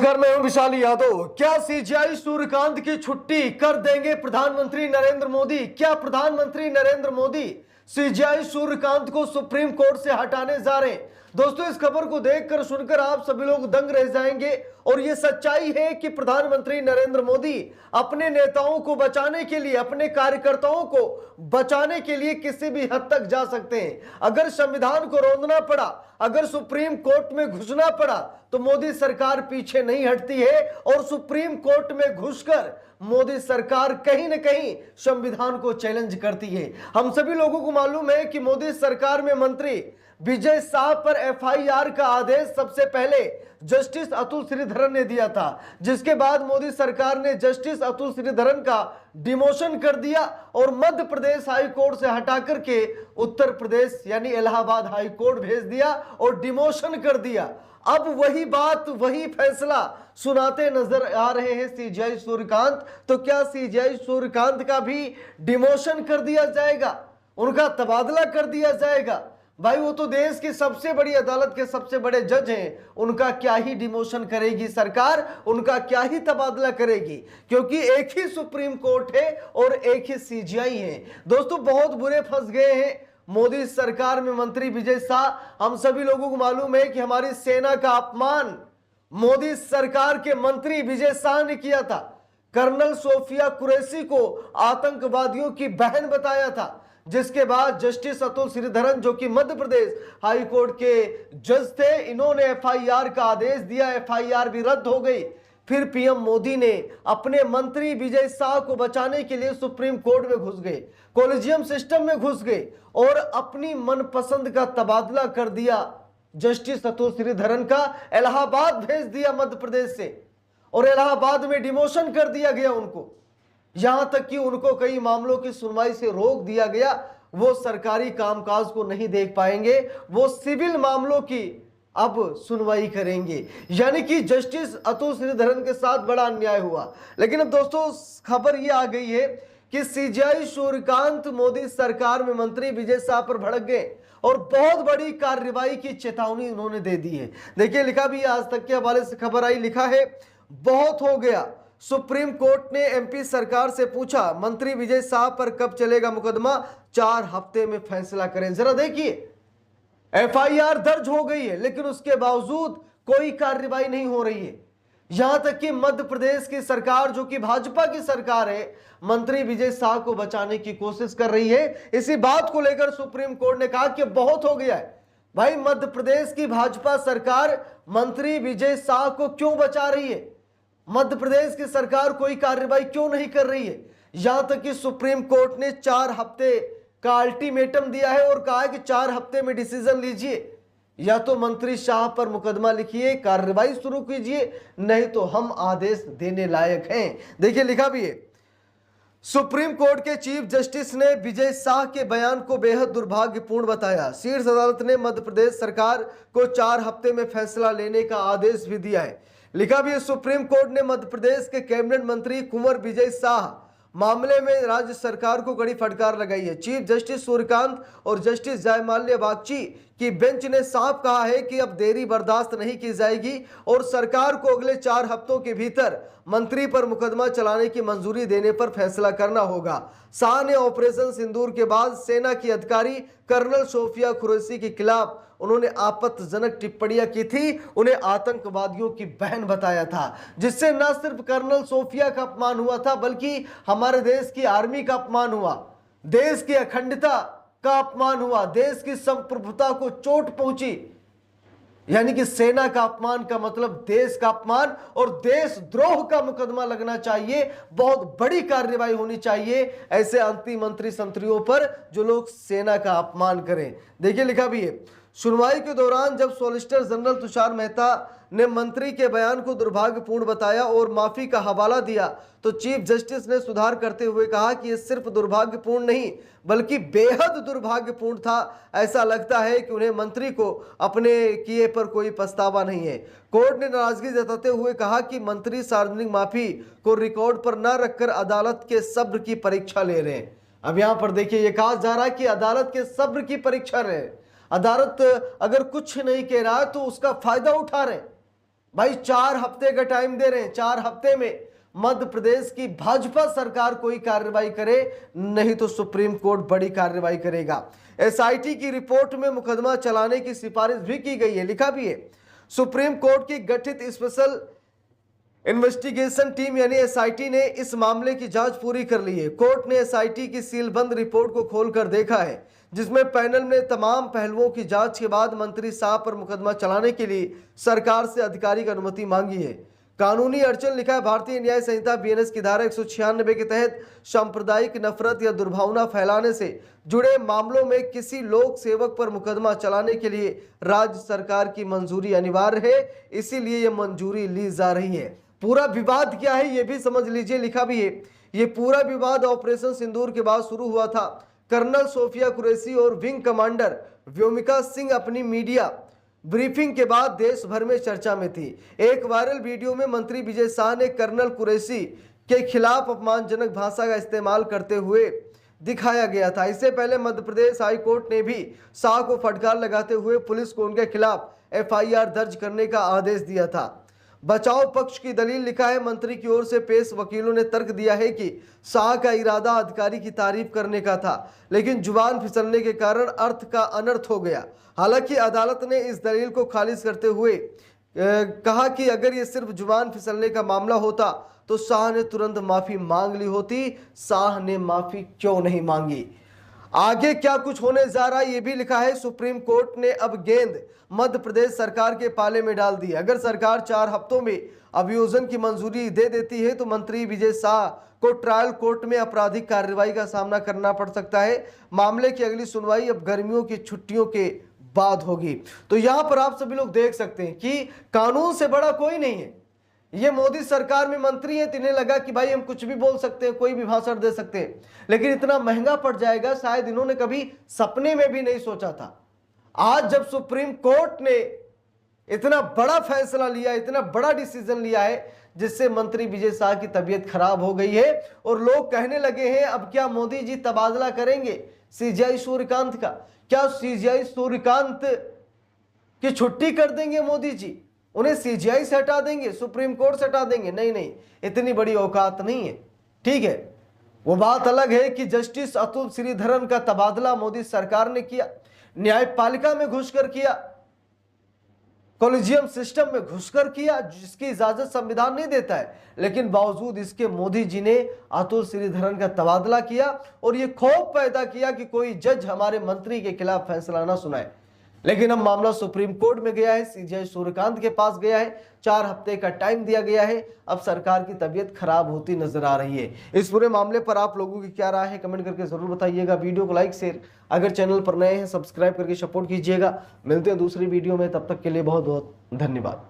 नमस्कार, मैं हूं विशाली यादव। क्या सीजीआई सूर्यकांत की छुट्टी कर देंगे प्रधानमंत्री नरेंद्र मोदी? क्या प्रधानमंत्री नरेंद्र मोदी सीजीआई सूर्यकांत को सुप्रीम कोर्ट से हटाने जा रहे हैं? दोस्तों, इस खबर को देखकर सुनकर आप सभी लोग दंग रह जाएंगे। और यह सच्चाई है कि प्रधानमंत्री नरेंद्र मोदी अपने नेताओं को बचाने के लिए, अपने कार्यकर्ताओं को बचाने के लिए किसी भी हद तक जा सकते हैं। अगर संविधान को रोंदना पड़ा, अगर सुप्रीम कोर्ट में घुसना पड़ा, तो मोदी सरकार पीछे नहीं हटती है और सुप्रीम कोर्ट में घुसकर मोदी सरकार कहीं न कहीं संविधान को चैलेंज करती है। हम सभी लोगों को मालूम है कि मोदी सरकार में मंत्री विजय शाह पर एफआईआर का आदेश सबसे पहले जस्टिस अतुल श्रीधरन ने दिया था, जिसके बाद मोदी सरकार ने जस्टिस अतुल श्रीधरन का डिमोशन कर दिया और मध्य प्रदेश हाई कोर्ट से हटा करके उत्तर प्रदेश यानी इलाहाबाद हाई कोर्ट भेज दिया और डिमोशन कर दिया। अब वही बात, वही फैसला सुनाते नजर आ रहे हैं सीजीआई सूर्यकांत। तो क्या सीजीआई सूर्यकांत का भी डिमोशन कर दिया जाएगा, उनका तबादला कर दिया जाएगा? भाई, वो तो देश की सबसे बड़ी अदालत के सबसे बड़े जज हैं, उनका क्या ही डिमोशन करेगी सरकार, उनका क्या ही तबादला करेगी, क्योंकि एक ही सुप्रीम कोर्ट है और एक ही सीजीआई है। दोस्तों, बहुत बुरे फंस गए हैं मोदी सरकार में मंत्री विजय शाह। हम सभी लोगों को मालूम है कि हमारी सेना का अपमान मोदी सरकार के मंत्री विजय शाह ने किया था। कर्नल सोफिया कुरैशी को आतंकवादियों की बहन बताया था, जिसके बाद जस्टिस अतुल श्रीधरन, जो कि मध्य प्रदेश हाई कोर्ट के जज थे, इन्होंने एफआईआर का आदेश दिया। एफआईआर भी रद्द हो गई। फिर पीएम मोदी ने अपने मंत्री विजय शाह को बचाने के लिए सुप्रीम कोर्ट में घुस गए, कॉलेजियम सिस्टम में घुस गए और अपनी मनपसंद का तबादला कर दिया। जस्टिस अतुल श्रीधरन का इलाहाबाद भेज दिया मध्य प्रदेश से और इलाहाबाद में डिमोशन कर दिया गया उनको। यहां तक कि उनको कई मामलों की सुनवाई से रोक दिया गया। वो सरकारी कामकाज को नहीं देख पाएंगे, वो सिविल मामलों की अब सुनवाई करेंगे। यानी कि जस्टिस अतुल श्रीधरन के साथ बड़ा अन्याय हुआ। लेकिन अब दोस्तों, खबर ये आ गई है कि सीजीआई सूर्यकांत मोदी सरकार में मंत्री विजय शाह पर भड़क गए और बहुत बड़ी कार्रवाई की चेतावनी उन्होंने दे दी है। देखिए, लिखा भी आज तक के हवाले से खबर आई, लिखा है बहुत हो गया। सुप्रीम कोर्ट ने एमपी सरकार से पूछा, मंत्री विजय शाह पर कब चलेगा मुकदमा, 4 हफ्ते में फैसला करें। जरा देखिए, एफआईआर दर्ज हो गई है, लेकिन उसके बावजूद कोई कार्रवाई नहीं हो रही है। यहां तक कि मध्य प्रदेश की सरकार, जो कि भाजपा की सरकार है, मंत्री विजय शाह को बचाने की कोशिश कर रही है। इसी बात को लेकर सुप्रीम कोर्ट ने कहा कि बहुत हो गया है। भाई, मध्य प्रदेश की भाजपा सरकार मंत्री विजय शाह को क्यों बचा रही है? मध्य प्रदेश की सरकार कोई कार्रवाई क्यों नहीं कर रही है? यहां तक कि सुप्रीम कोर्ट ने 4 हफ्ते का अल्टीमेटम दिया है और कहा है कि 4 हफ्ते में डिसीजन लीजिए, या तो मंत्री शाह पर मुकदमा लिखिए, कार्रवाई शुरू कीजिए, नहीं तो हम आदेश देने लायक हैं। देखिए, लिखा भी है, सुप्रीम कोर्ट के चीफ जस्टिस ने विजय शाह के बयान को बेहद दुर्भाग्यपूर्ण बताया। शीर्ष अदालत ने मध्य प्रदेश सरकार को 4 हफ्ते में फैसला लेने का आदेश भी दिया है। लिखा भी है, सुप्रीम कोर्ट ने मध्य प्रदेश के कैबिनेट मंत्री कुंवर विजय शाह मामले में राज्य सरकार को कड़ी फटकार लगाई है। चीफ जस्टिस सूर्यकांत और जस्टिस जयमाल्या बागची की बेंच ने साफ कहा है कि अब देरी बर्दाश्त नहीं की जाएगी और सरकार को अगले 4 हफ्तों के भीतर मंत्री पर मुकदमा चलाने की मंजूरी देने पर फैसला करना होगा। शाह ने ऑपरेशन सिंदूर के बाद सेना की अधिकारी कर्नल सोफिया कुरैशी के खिलाफ उन्होंने आपत्तिजनक टिप्पणियां की थी, उन्हें आतंकवादियों की बहन बताया था, जिससे न सिर्फ कर्नल सोफिया का अपमान हुआ था, बल्कि हमारे देश की आर्मी का अपमान हुआ, देश की अखंडता का अपमान हुआ, देश की संप्रभुता को चोट पहुंची। यानी कि सेना का अपमान का मतलब देश का अपमान और देशद्रोह का मुकदमा लगना चाहिए। बहुत बड़ी कार्रवाई होनी चाहिए ऐसे अंतिम मंत्री संतरियों पर जो लोग सेना का अपमान करें। देखिए, लिखा भी है, सुनवाई के दौरान जब सॉलिसिटर जनरल तुषार मेहता ने मंत्री के बयान को दुर्भाग्यपूर्ण बताया और माफी का हवाला दिया, तो चीफ जस्टिस ने सुधार करते हुए कहा कि यह सिर्फ दुर्भाग्यपूर्ण नहीं बल्कि बेहद दुर्भाग्यपूर्ण था। ऐसा लगता है कि उन्हें मंत्री को अपने किए पर कोई पछतावा नहीं है। कोर्ट ने नाराजगी जताते हुए कहा कि मंत्री सार्वजनिक माफी को रिकॉर्ड पर न रखकर अदालत के सब्र की परीक्षा ले रहे हैं। अब यहां पर देखिए, यह कहा जा रहा है कि अदालत के सब्र की परीक्षा ले रहे हैं। अदालत अगर कुछ नहीं कह रहा है तो उसका फायदा उठा रहे हैं। भाई 4 हफ्ते का टाइम दे रहे हैं, 4 हफ्ते में मध्य प्रदेश की भाजपा सरकार कोई कार्रवाई करे, नहीं तो सुप्रीम कोर्ट बड़ी कार्रवाई करेगा। एसआईटी की रिपोर्ट में मुकदमा चलाने की सिफारिश भी की गई है, लिखा भी है। सुप्रीम कोर्ट की गठित स्पेशल इन्वेस्टिगेशन टीम यानी एसआईटी ने इस मामले की जांच पूरी कर ली है। कोर्ट ने एसआईटी की सीलबंद रिपोर्ट को खोलकर देखा है, जिसमें पैनल ने तमाम पहलुओं की जांच के बाद मंत्री साहब पर मुकदमा चलाने के लिए सरकार से आधिकारिक अनुमति मांगी है। कानूनी अड़चन, लिखा है भारतीय न्याय संहिता बीएनएस की धारा 196 के तहत सांप्रदायिक नफरत या दुर्भावना फैलाने से जुड़े मामलों में किसी लोक सेवक पर मुकदमा चलाने के लिए राज्य सरकार की मंजूरी अनिवार्य है, इसीलिए यह मंजूरी ली जा रही है। पूरा विवाद क्या है ये भी समझ लीजिए, लिखा भी है। ये पूरा विवाद ऑपरेशन सिंदूर के बाद शुरू हुआ था। कर्नल सोफिया कुरैशी और विंग कमांडर व्योमिका सिंह अपनी मीडिया ब्रीफिंग के बाद देश भर में चर्चा में थी। एक वायरल वीडियो में मंत्री विजय शाह ने कर्नल कुरैशी के खिलाफ अपमानजनक भाषा का इस्तेमाल करते हुए दिखाया गया था। इससे पहले मध्य प्रदेश हाई कोर्ट ने भी शाह को फटकार लगाते हुए पुलिस को उनके खिलाफ एफआईआर दर्ज करने का आदेश दिया था। बचाव पक्ष की दलील, लिखा है मंत्री की ओर से पेश वकीलों ने तर्क दिया है कि शाह का इरादा अधिकारी की तारीफ करने का था, लेकिन जुबान फिसलने के कारण अर्थ का अनर्थ हो गया। हालांकि अदालत ने इस दलील को खारिज करते हुए कहा कि अगर ये सिर्फ जुबान फिसलने का मामला होता तो शाह ने तुरंत माफी मांग ली होती। शाह ने माफी क्यों नहीं मांगी? आगे क्या कुछ होने जा रहा है ये भी लिखा है। सुप्रीम कोर्ट ने अब गेंद मध्य प्रदेश सरकार के पाले में डाल दी। अगर सरकार 4 हफ्तों में अभियोजन की मंजूरी दे देती है तो मंत्री विजय शाह को ट्रायल कोर्ट में आपराधिक कार्रवाई का सामना करना पड़ सकता है। मामले की अगली सुनवाई अब गर्मियों की छुट्टियों के बाद होगी। तो यहां पर आप सभी लोग देख सकते हैं कि कानून से बड़ा कोई नहीं है। ये मोदी सरकार में मंत्री हैं, इन्हें लगा कि भाई हम कुछ भी बोल सकते हैं, कोई भी भाषण दे सकते हैं, लेकिन इतना महंगा पड़ जाएगा शायद इन्होंने कभी सपने में भी नहीं सोचा था। आज जब सुप्रीम कोर्ट ने इतना बड़ा फैसला लिया, इतना बड़ा डिसीजन लिया है, जिससे मंत्री विजय शाह की तबीयत खराब हो गई है और लोग कहने लगे हैं अब क्या मोदी जी तबादला करेंगे सीजीआई सूर्यकांत का? क्या सीजीआई सूर्यकांत की छुट्टी कर देंगे मोदी जी? उन्हें सीजीआई से हटा देंगे, सुप्रीम कोर्ट से हटा देंगे? नहीं नहीं, इतनी बड़ी औकात नहीं है। ठीक है, वो बात अलग है कि जस्टिस अतुल श्रीधरन का तबादला मोदी सरकार ने किया, न्यायपालिका में घुसकर किया, कॉलेजियम सिस्टम में घुसकर किया, जिसकी इजाजत संविधान नहीं देता है, लेकिन बावजूद इसके मोदी जी ने अतुल श्रीधरन का तबादला किया और यह खौफ पैदा किया कि कोई जज हमारे मंत्री के खिलाफ फैसला ना सुनाए। लेकिन अब मामला सुप्रीम कोर्ट में गया है, सीजीआई सूर्यकांत के पास गया है, 4 हफ्ते का टाइम दिया गया है। अब सरकार की तबीयत खराब होती नजर आ रही है। इस पूरे मामले पर आप लोगों की क्या राय है कमेंट करके जरूर बताइएगा। वीडियो को लाइक शेयर, अगर चैनल पर नए हैं सब्सक्राइब करके सपोर्ट कीजिएगा। मिलते हैं दूसरी वीडियो में, तब तक के लिए बहुत बहुत धन्यवाद।